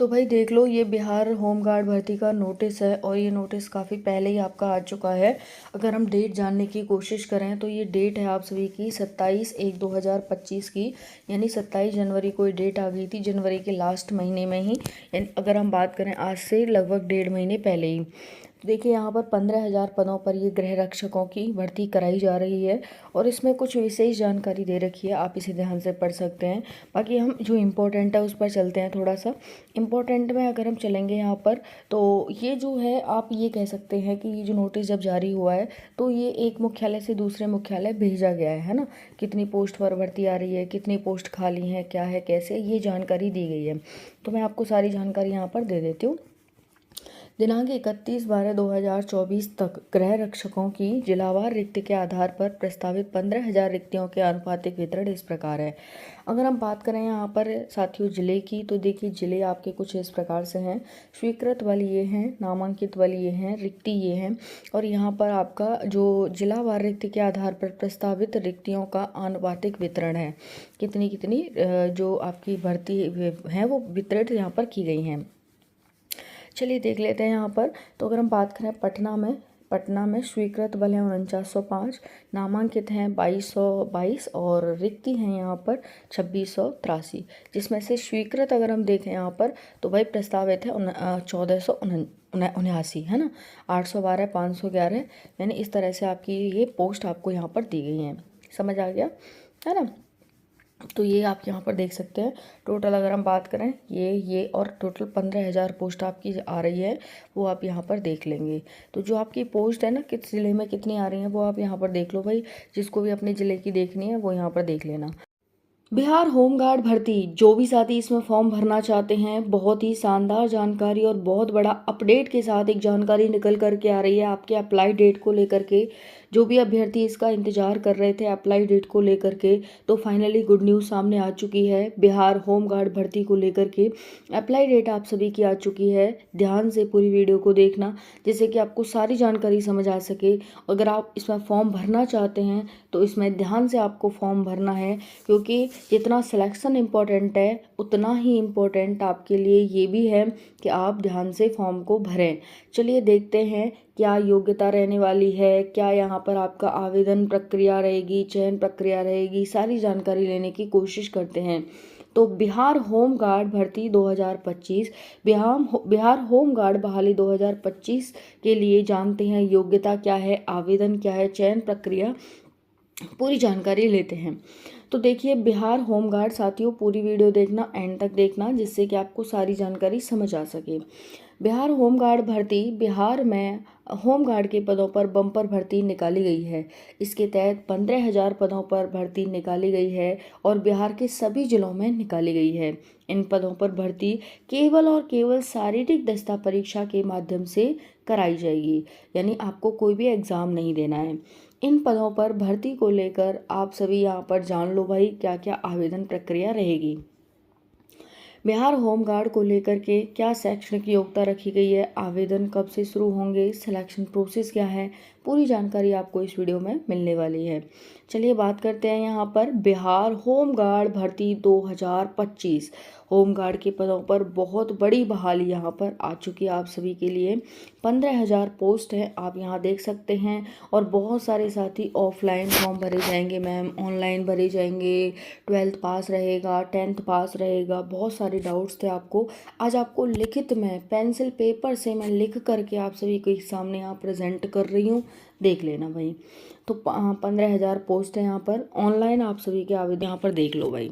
तो भाई देख लो, ये बिहार होमगार्ड भर्ती का नोटिस है और ये नोटिस काफ़ी पहले ही आपका आ चुका है। अगर हम डेट जानने की कोशिश करें तो ये डेट है आप सभी की 27/1/2025 की, यानी 27 जनवरी को ये डेट आ गई थी, जनवरी के लास्ट महीने में ही। यानी अगर हम बात करें आज से लगभग 1.5 महीने पहले ही। तो देखिए यहाँ पर 15,000 पदों पर ये गृह रक्षकों की भर्ती कराई जा रही है और इसमें कुछ विशेष जानकारी दे रखी है, आप इसे ध्यान से पढ़ सकते हैं। बाकी हम जो इम्पोर्टेंट है उस पर चलते हैं। थोड़ा सा इम्पोर्टेंट में अगर हम चलेंगे यहाँ पर, तो ये जो है आप ये कह सकते हैं कि ये जो नोटिस जब जारी हुआ है तो ये एक मुख्यालय से दूसरे मुख्यालय भेजा गया है ना। कितनी पोस्ट पर भर्ती आ रही है, कितनी पोस्ट खाली हैं, क्या है कैसे, ये जानकारी दी गई है। तो मैं आपको सारी जानकारी यहाँ पर दे देती हूँ। दिनांक 31/12/2024 तक गृह रक्षकों की जिलावार रिक्ति के आधार पर प्रस्तावित 15,000 रिक्तियों के आनुपातिक वितरण इस प्रकार है। अगर हम बात करें यहाँ पर साथियों जिले की, तो देखिए जिले आपके कुछ इस प्रकार से हैं। स्वीकृत वाली ये हैं, नामांकित वाली ये हैं, रिक्ति ये हैं। और यहाँ पर आपका जो जिलावार रिक्ति के आधार पर प्रस्तावित रिक्तियों का आनुपातिक वितरण है, कितनी कितनी जो आपकी भर्ती है वो वितरित यहाँ पर की गई हैं। चलिए देख लेते हैं यहाँ पर। तो अगर हम बात करें पटना में स्वीकृत बल हैं 4905, नामांकित हैं 2222 और रिक्ति हैं यहाँ पर 2683, जिसमें से स्वीकृत अगर हम देखें यहाँ पर तो भाई प्रस्तावित है 1479 है ना। 812 511, यानी इस तरह से आपकी ये पोस्ट आपको यहाँ पर दी गई हैं। समझ आ गया है ना। तो ये आप यहाँ पर देख सकते हैं। टोटल अगर हम बात करें ये और टोटल 15,000 पोस्ट आपकी आ रही है, वो आप यहाँ पर देख लेंगे। तो जो आपकी पोस्ट है ना, किस ज़िले में कितनी आ रही है वो आप यहाँ पर देख लो भाई। जिसको भी अपने ज़िले की देखनी है वो यहाँ पर देख लेना। बिहार होमगार्ड भर्ती, जो भी साथी इसमें फॉर्म भरना चाहते हैं, बहुत ही शानदार जानकारी और बहुत बड़ा अपडेट के साथ एक जानकारी निकल करके आ रही है आपके अप्लाई डेट को लेकर के। जो भी अभ्यर्थी इसका इंतजार कर रहे थे अप्लाई डेट को लेकर के, तो फाइनली गुड न्यूज़ सामने आ चुकी है। बिहार होमगार्ड भर्ती को लेकर के अप्लाई डेट आप सभी की आ चुकी है। ध्यान से पूरी वीडियो को देखना जिससे कि आपको सारी जानकारी समझ आ सके। अगर आप इसमें फॉर्म भरना चाहते हैं तो इसमें ध्यान से आपको फॉर्म भरना है, क्योंकि जितना सिलेक्शन इम्पोर्टेंट है उतना ही इम्पोर्टेंट आपके लिए ये भी है कि आप ध्यान से फॉर्म को भरें। चलिए देखते हैं क्या योग्यता रहने वाली है, क्या यहाँ पर आपका आवेदन प्रक्रिया रहेगी, चयन प्रक्रिया रहेगी, सारी जानकारी लेने की कोशिश करते हैं। तो बिहार होमगार्ड भर्ती 2025, बिहार होमगार्ड बहाली 2025 के लिए जानते हैं योग्यता क्या है, आवेदन क्या है, चयन प्रक्रिया, पूरी जानकारी लेते हैं। तो देखिए बिहार होमगार्ड साथियों, पूरी वीडियो देखना, एंड तक देखना, जिससे कि आपको सारी जानकारी समझ आ सके। बिहार होमगार्ड भर्ती, बिहार में होमगार्ड के पदों पर बम्पर भर्ती निकाली गई है। इसके तहत 15,000 पदों पर भर्ती निकाली गई है और बिहार के सभी जिलों में निकाली गई है। इन पदों पर भर्ती केवल और केवल शारीरिक दस्ता परीक्षा के माध्यम से कराई जाएगी, यानी आपको कोई भी एग्ज़ाम नहीं देना है। इन पदों पर भर्ती को लेकर आप सभी यहाँ पर जान लो भाई क्या क्या आवेदन प्रक्रिया रहेगी। बिहार होमगार्ड को लेकर के क्या शैक्षणिक योग्यता रखी गई है, आवेदन कब से शुरू होंगे, सिलेक्शन प्रोसेस क्या है, पूरी जानकारी आपको इस वीडियो में मिलने वाली है। चलिए बात करते हैं यहाँ पर बिहार होमगार्ड भर्ती 2025। होमगार्ड के पदों पर बहुत बड़ी बहाली यहाँ पर आ चुकी है आप सभी के लिए। 15,000 पोस्ट है, आप यहाँ देख सकते हैं। और बहुत सारे साथी ऑफलाइन फॉर्म भरे जाएंगे मैम, ऑनलाइन भरे जाएंगे, 12th पास रहेगा, 10th पास रहेगा, बहुत सारे डाउट्स थे आपको। आज आपको लिखित में पेंसिल पेपर से मैं लिख करके आप सभी के सामने यहाँ प्रेजेंट कर रही हूँ, देख लेना भाई। तो 15,000 पोस्ट है यहाँ पर। ऑनलाइन आप सभी के आवेदन यहाँ पर देख लो भाई।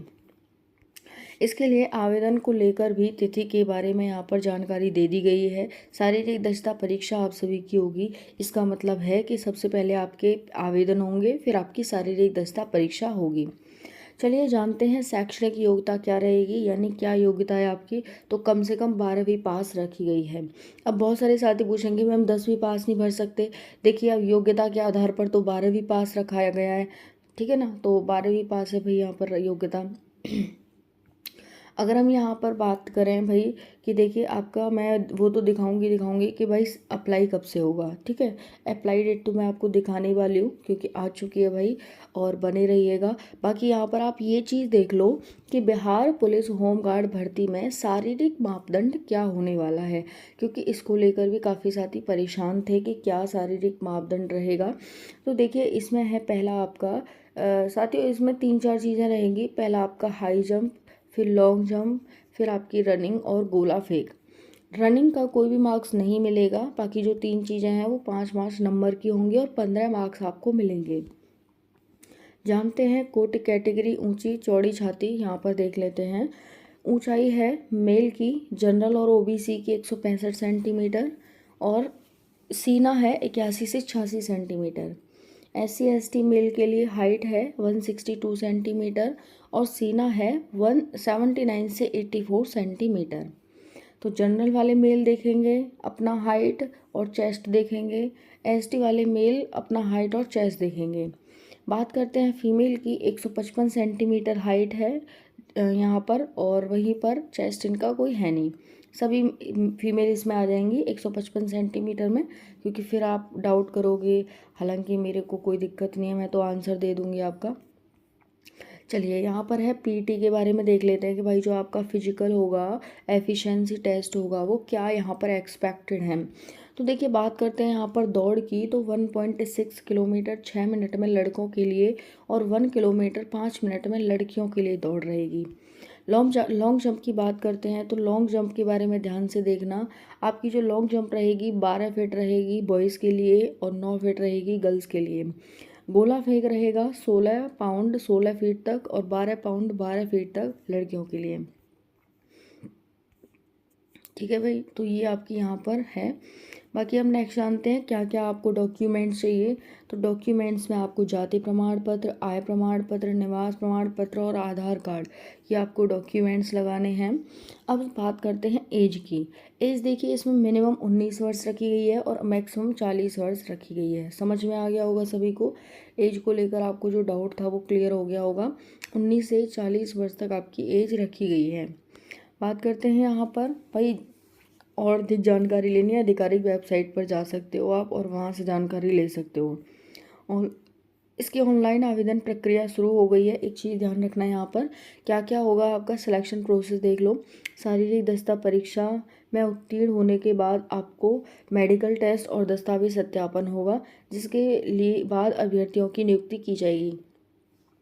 इसके लिए आवेदन को लेकर भी तिथि के बारे में यहाँ पर जानकारी दे दी गई है। शारीरिक दक्षता परीक्षा आप सभी की होगी। इसका मतलब है कि सबसे पहले आपके आवेदन होंगे, फिर आपकी शारीरिक दक्षता परीक्षा होगी। चलिए जानते हैं शैक्षणिक योग्यता क्या रहेगी, यानी क्या योग्यता है आपकी। तो कम से कम 12वीं पास रखी गई है। अब बहुत सारे साथी पूछेंगे मैम 10वीं पास नहीं भर सकते। देखिए अब योग्यता के आधार पर तो 12वीं पास रखाया गया है, ठीक है ना। तो 12वीं पास है भाई यहाँ पर योग्यता। अगर हम यहाँ पर बात करें भाई कि देखिए आपका, मैं वो तो दिखाऊंगी कि भाई अप्लाई कब से होगा, ठीक है। अप्लाई डेट तो मैं आपको दिखाने वाली हूँ क्योंकि आ चुकी है भाई, और बने रहिएगा। बाकी यहाँ पर आप ये चीज़ देख लो कि बिहार पुलिस होमगार्ड भर्ती में शारीरिक मापदंड क्या होने वाला है, क्योंकि इसको लेकर भी काफ़ी साथी परेशान थे कि क्या शारीरिक मापदंड रहेगा। तो देखिए इसमें है पहला आपका साथियों, इसमें 3-4 चीज़ें रहेंगी। पहला आपका हाई जंप, फिर लॉन्ग जंप, फिर आपकी रनिंग और गोला फेंक। रनिंग का कोई भी मार्क्स नहीं मिलेगा, बाकी जो 3 चीज़ें हैं वो 5-5 नंबर की होंगी और 15 मार्क्स आपको मिलेंगे। जानते हैं कोट कैटेगरी ऊंची चौड़ी छाती, यहाँ पर देख लेते हैं। ऊंचाई है मेल की जनरल और ओबीसी की 165 सेंटीमीटर, और सीना है 81 से 86 सेंटीमीटर। SC ST मेल के लिए हाइट है 162 सेंटीमीटर और सीना है 179 से 84 सेंटीमीटर। तो जनरल वाले मेल देखेंगे अपना हाइट और चेस्ट देखेंगे, ST वाले मेल अपना हाइट और चेस्ट देखेंगे। बात करते हैं फीमेल की, 155 सेंटीमीटर हाइट है यहाँ पर, और वहीं पर चेस्ट इनका कोई है नहीं। सभी फीमेल इसमें आ जाएंगी 155 सेंटीमीटर में, क्योंकि फिर आप डाउट करोगे। हालांकि मेरे को कोई दिक्कत नहीं है, मैं तो आंसर दे दूंगी आपका। चलिए यहाँ पर है पीटी के बारे में देख लेते हैं कि भाई जो आपका फिजिकल होगा, एफिशिएंसी टेस्ट होगा, वो क्या यहाँ पर एक्सपेक्टेड है। तो देखिए बात करते हैं यहाँ पर दौड़ की, तो 1.6 किलोमीटर 6 मिनट में लड़कों के लिए और 1 किलोमीटर 5 मिनट में लड़कियों के लिए दौड़ रहेगी। लॉन्ग जंप की बात करते हैं, तो लॉन्ग जंप के बारे में ध्यान से देखना। आपकी जो लॉन्ग जंप रहेगी 12 फीट रहेगी बॉयज़ के लिए और 9 फीट रहेगी गर्ल्स के लिए। गोला फेंक रहेगा 16 पाउंड 16 फीट तक और 12 पाउंड 12 फीट तक लड़कियों के लिए, ठीक है भाई। तो ये आपकी यहाँ पर है। बाकी हम नेक्स्ट जानते हैं क्या क्या आपको डॉक्यूमेंट्स चाहिए। तो डॉक्यूमेंट्स में आपको जाति प्रमाण पत्र, आय प्रमाण पत्र, निवास प्रमाण पत्र और आधार कार्ड, ये आपको डॉक्यूमेंट्स लगाने हैं। अब बात करते हैं एज की। एज देखिए इसमें मिनिमम 19 वर्ष रखी गई है और मैक्सिमम 40 वर्ष रखी गई है। समझ में आ गया होगा सभी को, एज को लेकर आपको जो डाउट था वो क्लियर हो गया होगा। 19 से 40 वर्ष तक आपकी एज रखी गई है। बात करते हैं यहाँ पर भाई, और अधिक जानकारी लेनी है आधिकारिक वेबसाइट पर जा सकते हो आप और वहाँ से जानकारी ले सकते हो। और इसकी ऑनलाइन आवेदन प्रक्रिया शुरू हो गई है। एक चीज़ ध्यान रखना है यहाँ पर क्या क्या होगा आपका सिलेक्शन प्रोसेस देख लो। शारीरिक दस्ता परीक्षा में उत्तीर्ण होने के बाद आपको मेडिकल टेस्ट और दस्तावेज सत्यापन होगा, जिसके लिए बाद अभ्यर्थियों की नियुक्ति की जाएगी।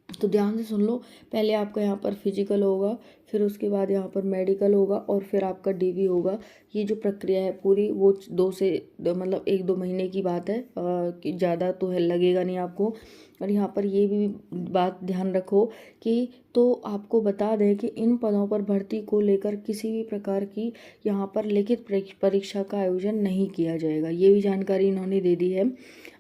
तो ध्यान से सुन लो, पहले आपका यहाँ पर फिजिकल होगा, फिर उसके बाद यहाँ पर मेडिकल होगा और फिर आपका DV होगा। ये जो प्रक्रिया है पूरी वो 1-2 महीने की बात है, कि ज़्यादा तो है लगेगा नहीं आपको। और यहाँ पर ये भी बात ध्यान रखो कि तो आपको बता दें कि इन पदों पर भर्ती को लेकर किसी भी प्रकार की यहाँ पर लिखित परीक्षा का आयोजन नहीं किया जाएगा, ये भी जानकारी इन्होंने दे दी है।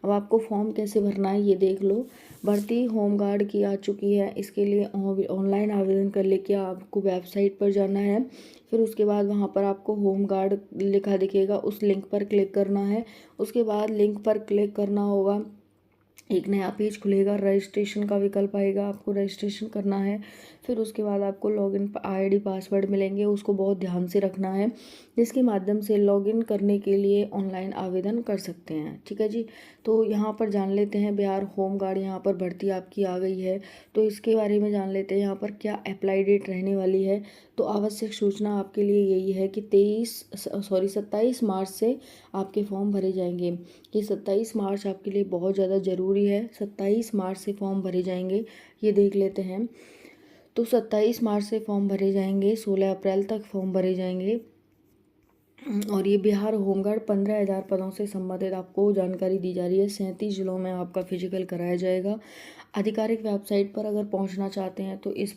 अब आपको फॉर्म कैसे भरना है ये देख लो। भर्ती होमगार्ड की आ चुकी है, इसके लिए ऑनलाइन आवेदन कर लेके आपको वेबसाइट पर जाना है। फिर उसके बाद वहाँ पर आपको होमगार्ड लिखा दिखेगा, उस लिंक पर क्लिक करना है। उसके बाद लिंक पर क्लिक करना होगा, एक नया पेज खुलेगा, रजिस्ट्रेशन का विकल्प आएगा, आपको रजिस्ट्रेशन करना है। फिर उसके बाद आपको लॉगिन ID पासवर्ड मिलेंगे, उसको बहुत ध्यान से रखना है, जिसके माध्यम से लॉगिन करने के लिए ऑनलाइन आवेदन कर सकते हैं, ठीक है जी। तो यहाँ पर जान लेते हैं बिहार होमगार्ड यहाँ पर भर्ती आपकी आ गई है, तो इसके बारे में जान लेते हैं यहाँ पर क्या अप्लाई डेट रहने वाली है। तो आवश्यक सूचना आपके लिए यही है कि 27 मार्च से आपके फॉर्म भरे जाएंगे। ये 27 मार्च आपके लिए बहुत ज़्यादा ज़रूरी है, 27 मार्च से फॉर्म भरे जाएंगे, ये देख लेते हैं। तो 27 मार्च से फॉर्म भरे जाएंगे, 16 अप्रैल तक फॉर्म भरे जाएंगे। और ये बिहार होमगार्ड 15,000 पदों से संबंधित आपको जानकारी दी जा रही है। 37 जिलों में आपका फिजिकल कराया जाएगा। आधिकारिक वेबसाइट पर अगर पहुंचना चाहते हैं तो इस पर